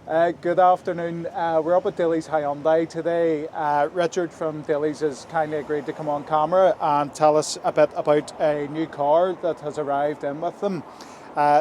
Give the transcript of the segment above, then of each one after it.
Good afternoon. We're up at Dilly's Hyundai today. Richard from Dilly's has kindly agreed to come on camera and tell us a bit about a new car that has arrived in with them.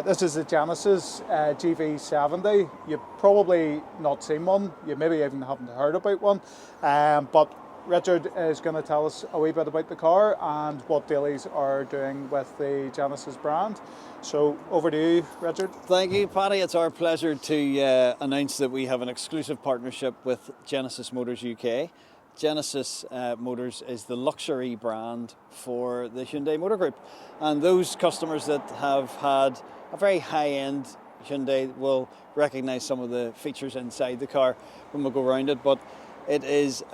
This is the Genesis GV70. You've probably not seen one. You maybe even haven't heard about one. But Richard is going to tell us a wee bit about the car and what Dilly's are doing with the Genesis brand. So over to you, Richard. Thank you, Paddy. It's our pleasure to announce that we have an exclusive partnership with Genesis Motors UK. Genesis Motors is the luxury brand for the Hyundai Motor Group. And those customers that have had a very high-end Hyundai will recognise some of the features inside the car when we go around it. But it is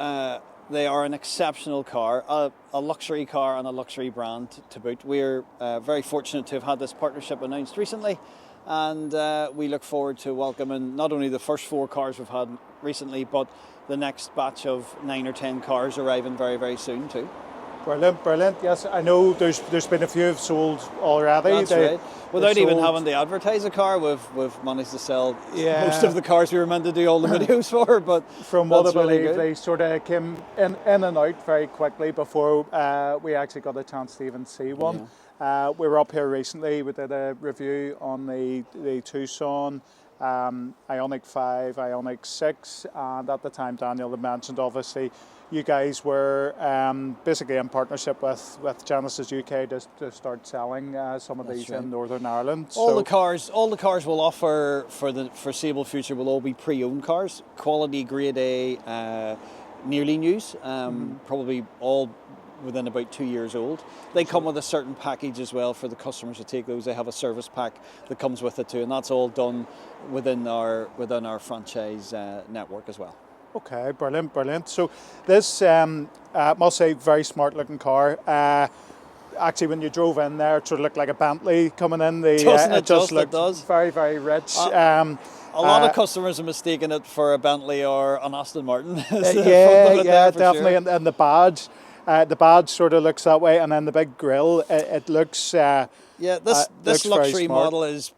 they are an exceptional car, a luxury car and a luxury brand to boot. We're very fortunate to have had this partnership announced recently, and we look forward to welcoming not only the first 4 cars we've had recently, but the next batch of 9 or 10 cars arriving very, very soon too. Brilliant, brilliant. Yes, I know there's been a few have sold already. That's right. Without even having to advertise a car, we've managed to sell most of the cars we were meant to do all the videos for. But from what I believe, they sort of came in and out very quickly before we actually got a chance to even see one. Yeah. We were up here recently. We did a review on the Tucson, Ioniq 5, Ioniq 6, and at the time Daniel had mentioned, obviously, you guys were basically in partnership with Genesis UK to start selling some of these in Northern Ireland. All the cars we'll offer for the foreseeable future will all be pre-owned cars, quality grade A, nearly news, probably all within about 2 years old. They come with a certain package as well for the customers to take those. They have a service pack that comes with it too, and that's all done within our franchise network as well. Okay, brilliant, brilliant. So this, I must say, very smart looking car. Actually, when you drove in there, it sort of looked like a Bentley coming in. It just looked very, very rich. A lot of customers have mistaken it for a Bentley or an Aston Martin. yeah, definitely. Sure. And the badge sort of looks that way, and then the big grille, it looks. This luxury model is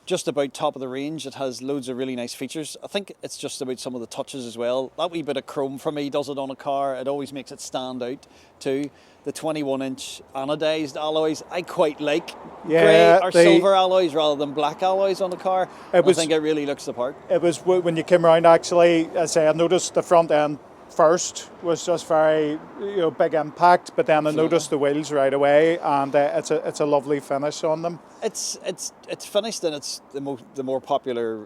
just about top of the range. It has loads of really nice features. I think it's just about some of the touches as well. That wee bit of chrome for me does it on a car. It always makes it stand out too. The 21-inch anodized alloys I quite like. Grey or silver alloys rather than black alloys on the car. I think it really looks the part. It was when you came around, actually, as I noticed the front end first was just very big impact, but then I noticed the wheels right away, and it's a lovely finish on them. It's finished, and it's the more popular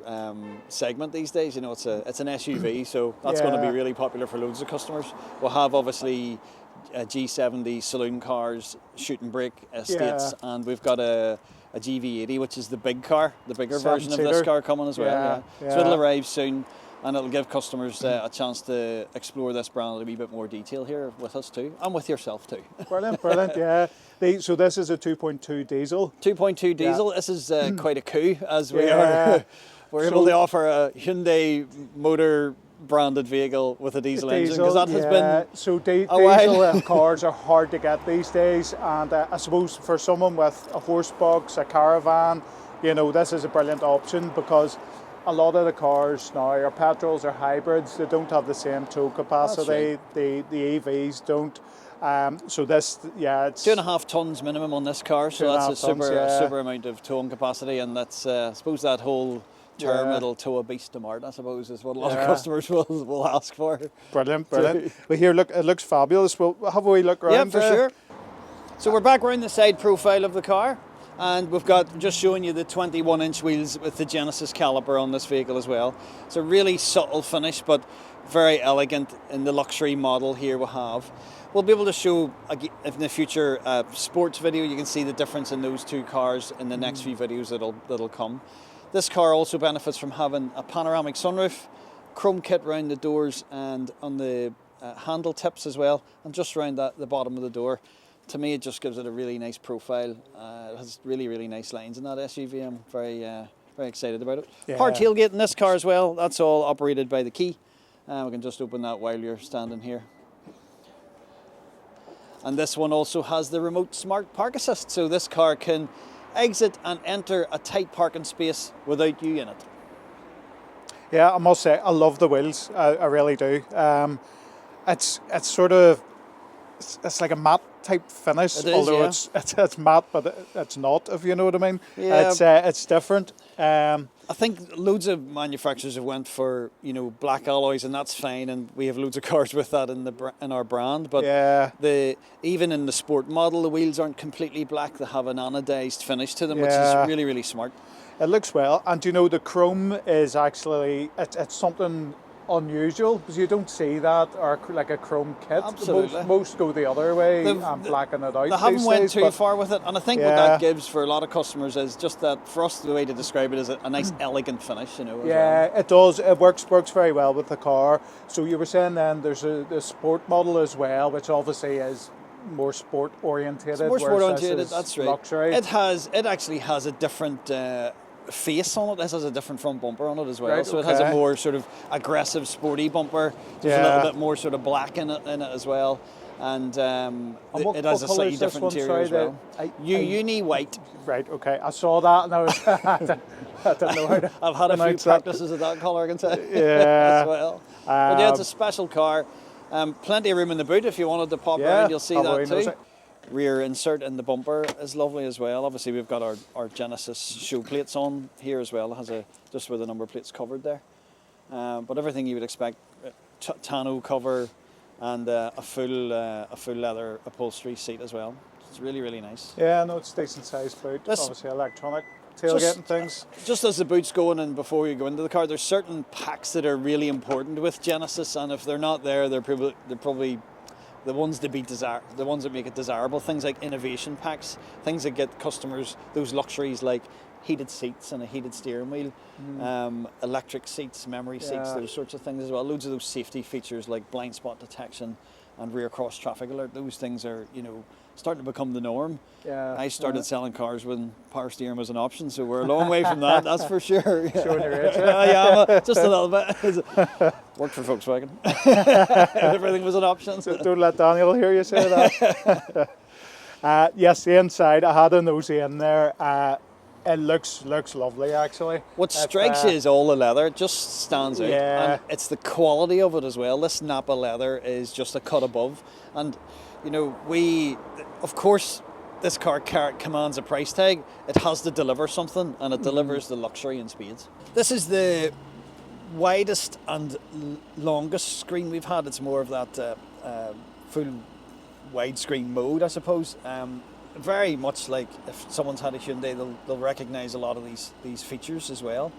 segment these days. It's an SUV, so that's going to be really popular for loads of customers. We'll have obviously G70 saloon cars, shooting brake estates, and we've got a GV80, which is the big car, the bigger version of this car coming as well. So it'll arrive soon. And it'll give customers a chance to explore this brand in a wee bit more detail here with us too, and with yourself too. Brilliant, brilliant, yeah. So this is a 2.2 diesel. 2.2 diesel. This is quite a coup, as we are. We're able to offer a Hyundai Motor branded vehicle with a diesel engine, because that has been so diesel cars are hard to get these days, and I suppose for someone with a horse box, a caravan, this is a brilliant option, because a lot of the cars now are petrols or hybrids. They don't have the same tow capacity. The EVs don't. So this, it's 2.5 tons minimum on this car. So that's a super amount of towing capacity, and that's I suppose that whole term, it'll tow a beast to mart, I suppose, is what a lot of customers will ask for. Brilliant, brilliant. But here, look, it looks fabulous. Well, have a wee look around. Yeah, for sure. So we're back around the side profile of the car. And we've got, just showing you the 21-inch wheels with the Genesis caliper on this vehicle as well. It's a really subtle finish, but very elegant in the luxury model here we have. We'll be able to show, in the future, sports video. You can see the difference in those two cars in the next few videos that'll come. This car also benefits from having a panoramic sunroof, chrome kit around the doors and on the handle tips as well, and just around the bottom of the door. To me, it just gives it a really nice profile. It has really, really nice lines in that SUV. I'm very excited about it. Yeah. Power tailgate in this car as well. That's all operated by the key. We can just open that while you're standing here. And this one also has the remote smart park assist. So this car can exit and enter a tight parking space without you in it. Yeah, I must say, I love the wheels. I really do. It's sort of, it's like a matte type finish, It is, although yeah. it's matte, but it's not, if you know what I mean. Yeah. It's different. I think loads of manufacturers have went for, you know, black alloys, and that's fine, and we have loads of cars with that in our brand. But Yeah. even in the sport model, the wheels aren't completely black; they have an anodized finish to them, which Yeah. is really, really smart. It looks well, and you know the chrome is actually it's something unusual because you don't see that, or like a chrome kit. Absolutely. Most go the other way They've- and blacken it out. They haven't these went days, too but far with it, and I think what Yeah. that gives for a lot of customers is just that, for us, the way to describe it is a nice, elegant finish, you know. As Yeah, well. it does. It works very well with the car. So you were saying then there's the sport model as well, which obviously is more sport orientated. More sport whereas this oriented, is that's right. Luxury. It actually has a different face on it. This has a different front bumper on it as well. Right, So it has a okay. more sort of aggressive, sporty bumper. There's a Yeah. little bit more sort of black in it as well. And what- it has what a slightly colour is this different one? interior Sorry, as well. Uni white. Right. Okay. I saw that and I was I didn't know how to. I've had a few pronounce that. practices of that colour, I can tell you, Yeah. as well. But yeah, it's a special car. Plenty of room in the boot. If you wanted to pop Yeah, around, you'll see I've that already too. noticed Rear insert in the bumper is lovely as well. Obviously, we've got our Genesis show plates on here as well. It has just where the number plate's covered there. But everything you would expect: tonneau cover and a full leather upholstery seat as well. It's really, really nice. Yeah, no, it's decent sized boot. This- Obviously electronic tailgate and things. Just as the boot's going, and before you go into the car, there's certain packs that are really important with Genesis, and if they're not there, they're probably the ones that the ones that make it desirable. Things like innovation packs, things that get customers those luxuries like heated seats and a heated steering wheel, electric seats, memory seats, Yeah. those sorts of things as well. Loads of those safety features like blind spot detection and rear cross traffic alert. Those things are, you know, starting to become the norm. Yeah. I started selling cars when power steering was an option, so we're a long way from that, that's for sure. Showing your age. Yeah, just a little bit. Worked for Volkswagen. Everything was an option. Don't let Daniel hear you say that. Yes, the inside, I had a nosy in there. It looks lovely, actually. What strikes you is all the leather. It just stands out. Yeah. And it's the quality of it as well. This Napa leather is just a cut above. And, you know, of course, this car commands a price tag. It has to deliver something, and it delivers the luxury in spades. This is the widest and longest screen we've had. It's more of that full widescreen mode, I suppose. Very much like if someone's had a Hyundai, they'll recognise a lot of these features as well.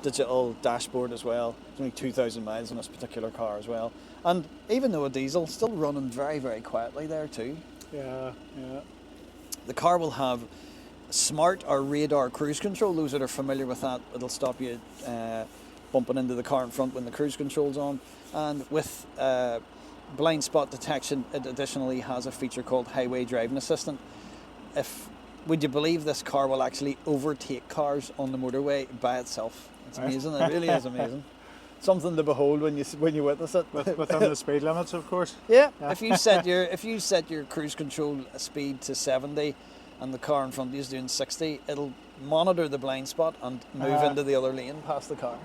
Digital dashboard as well. There's only 2,000 miles on this particular car as well. And even though a diesel, still running very, very quietly there too. Yeah. The car will have smart or radar cruise control. Those that are familiar with that, it'll stop you bumping into the car in front when the cruise control's on. And with blind spot detection, it additionally has a feature called Highway Driving Assistant. Would you believe this car will actually overtake cars on the motorway by itself? It's amazing. It really is amazing. Something to behold when you witness it. Within the speed limits, of course. Yeah. If you set your cruise control speed to 70 and the car in front of you is doing 60, it'll monitor the blind spot and move into the other lane past the car.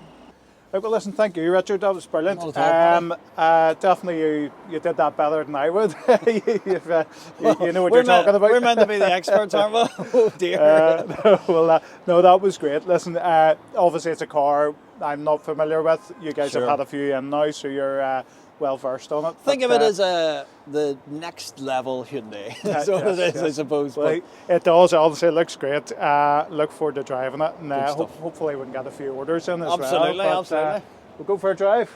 Right, well, listen, thank you, Richard. That was brilliant. Not at all, Definitely, you did that better than I would. you know what you're talking about. We're meant to be the experts, aren't we? Oh dear. No, that was great. Listen, obviously it's a car I'm not familiar with. You guys Sure. have had a few in now, so you're well versed on it. Think of it as the next level Hyundai. That's what it is, I suppose. Well, it does. Obviously, it looks great. Look forward to driving it, and Good stuff. hopefully we can get a few orders in as Absolutely, well. absolutely. We'll go for a drive.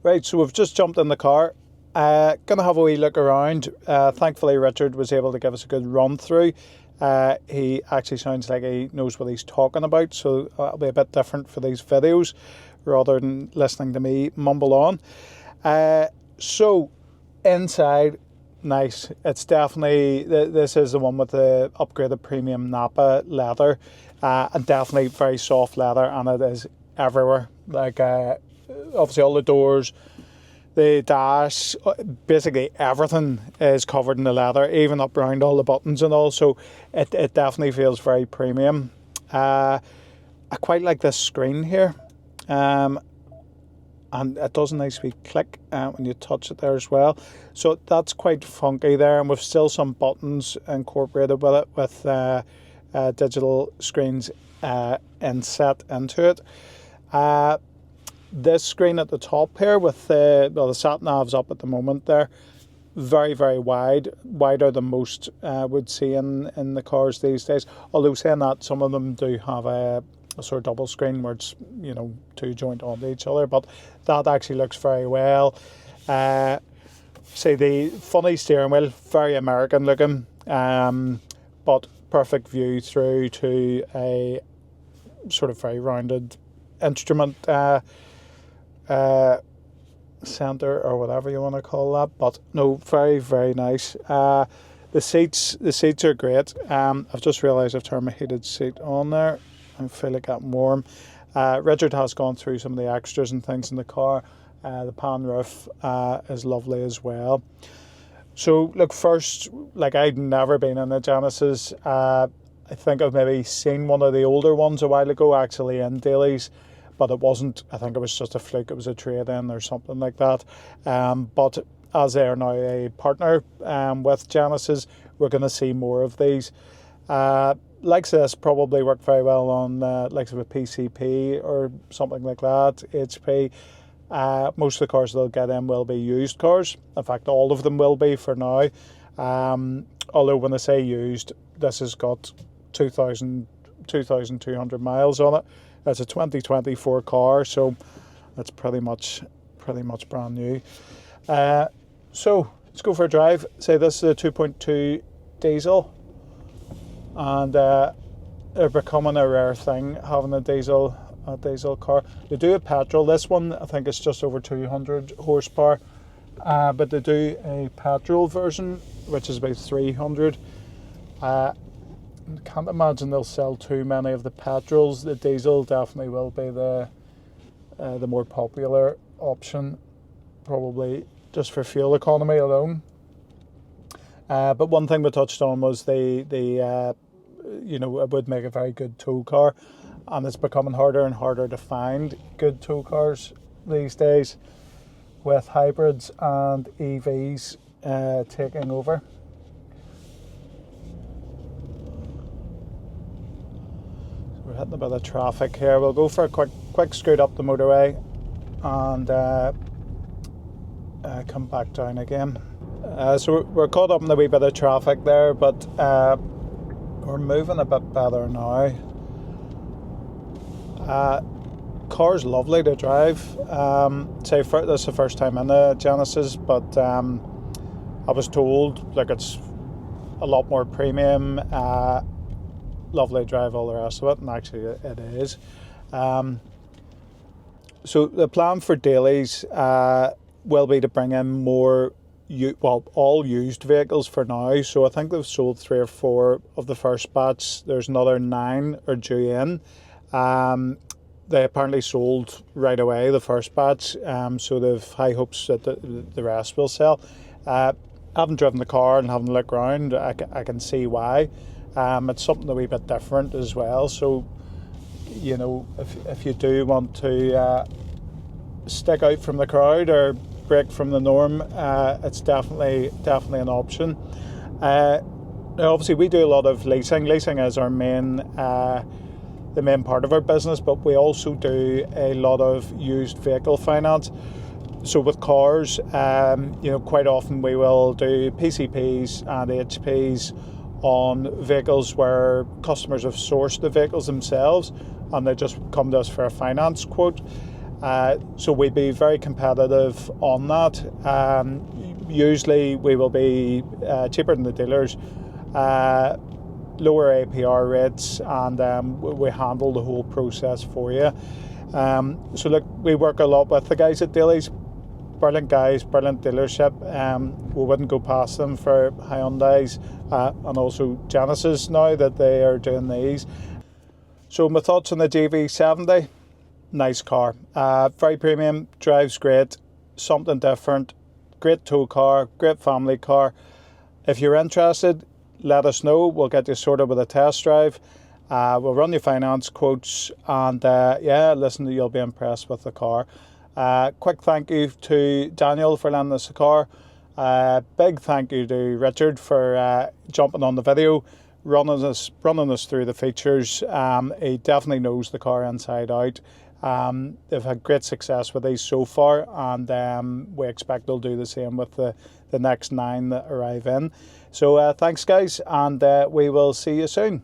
Right, so we've just jumped in the car. Gonna have a wee look around. Thankfully, Richard was able to give us a good run through. He actually sounds like he knows what he's talking about, so that'll be a bit different for these videos rather than listening to me mumble on. So inside, nice. It's definitely, this is the one with the upgraded premium Napa leather, and definitely very soft leather, and it is everywhere. Like obviously all the doors, the dash, basically everything is covered in the leather, even up around all the buttons and all. So it definitely feels very premium. I quite like this screen here. and it does a nice wee click when you touch it there as well. So that's quite funky there, and we've still some buttons incorporated with it, with digital screens inset into it. This screen at the top here with the sat nav's up at the moment there, very, very wide, wider than most would see in the cars these days. Although saying that, some of them do have a sort of double screen where it's, you know, two joint onto each other, but that actually looks very well. Say the funny steering wheel, very American looking, but perfect view through to a sort of very rounded instrument centre, or whatever you want to call that. But no, very, very nice. The seats are great. I've just realised I've turned my heated seat on there. I feel like getting warm. Richard has gone through some of the extras and things in the car. The pan roof is lovely as well. So look, first, like, I'd never been in a Genesis. I think I've maybe seen one of the older ones a while ago, actually, in Daly's, but it wasn't. I think it was just a fluke. It was a trade-in or something like that. But as they are now a partner with Genesis, we're going to see more of these. Likes this probably work very well on likes of a PCP or something like that, HP. Most of the cars they'll get in will be used cars. In fact, all of them will be for now. Although when I say used, this has got 2,200 miles on it. It's a 2024 car, so it's pretty much brand new. So let's go for a drive. Say this is a 2.2 diesel, and they're becoming a rare thing, having a diesel car. They do a petrol. This one I think is just over 200 horsepower, but they do a petrol version which is about 300. Can't imagine they'll sell too many of the petrols. The diesel definitely will be the more popular option, probably just for fuel economy alone. But one thing we touched on was the you know, it would make a very good tow car, and it's becoming harder and harder to find good tow cars these days, with hybrids and EVs taking over. So we're hitting a bit of traffic here. We'll go for a quick scoot up the motorway and come back down again. So we're caught up in a wee bit of traffic there, but we're moving a bit better now. Car's lovely to drive. Say this is the first time in a Genesis, but I was told like it's a lot more premium, lovely to drive, all the rest of it, and actually it is. So the plan for Daly's will be to bring in more, all used vehicles for now. So I think they've sold 3 or 4 of the first batch. There's another 9 are due in. They apparently sold right away, the first batch, so they've high hopes that the rest will sell. Having driven the car and having a look around, I can see why. It's something a wee bit different as well. So, you know, if you do want to stick out from the crowd or break from the norm, it's definitely an option. Now obviously we do a lot of leasing. Leasing is our the main part of our business, but we also do a lot of used vehicle finance. So with cars, you know, quite often we will do PCPs and HPs on vehicles where customers have sourced the vehicles themselves and they just come to us for a finance quote. So we'd be very competitive on that. Usually we will be cheaper than the dealers, lower APR rates, and we handle the whole process for you. So look, we work a lot with the guys at Daly's. Brilliant guys, brilliant dealership. We wouldn't go past them for Hyundais and also Genesis now that they are doing these. So my thoughts on the GV70. Nice car, very premium, drives great, something different, great tow car, great family car. If you're interested, let us know. We'll get you sorted with a test drive. We'll run your finance quotes, and yeah, listen, you'll be impressed with the car. Quick thank you to Daniel for lending us the car. Big thank you to Richard for jumping on the video, running us through the features. He definitely knows the car inside out. They've had great success with these so far, and we expect they'll do the same with the next 9 that arrive in. So thanks guys, and we will see you soon.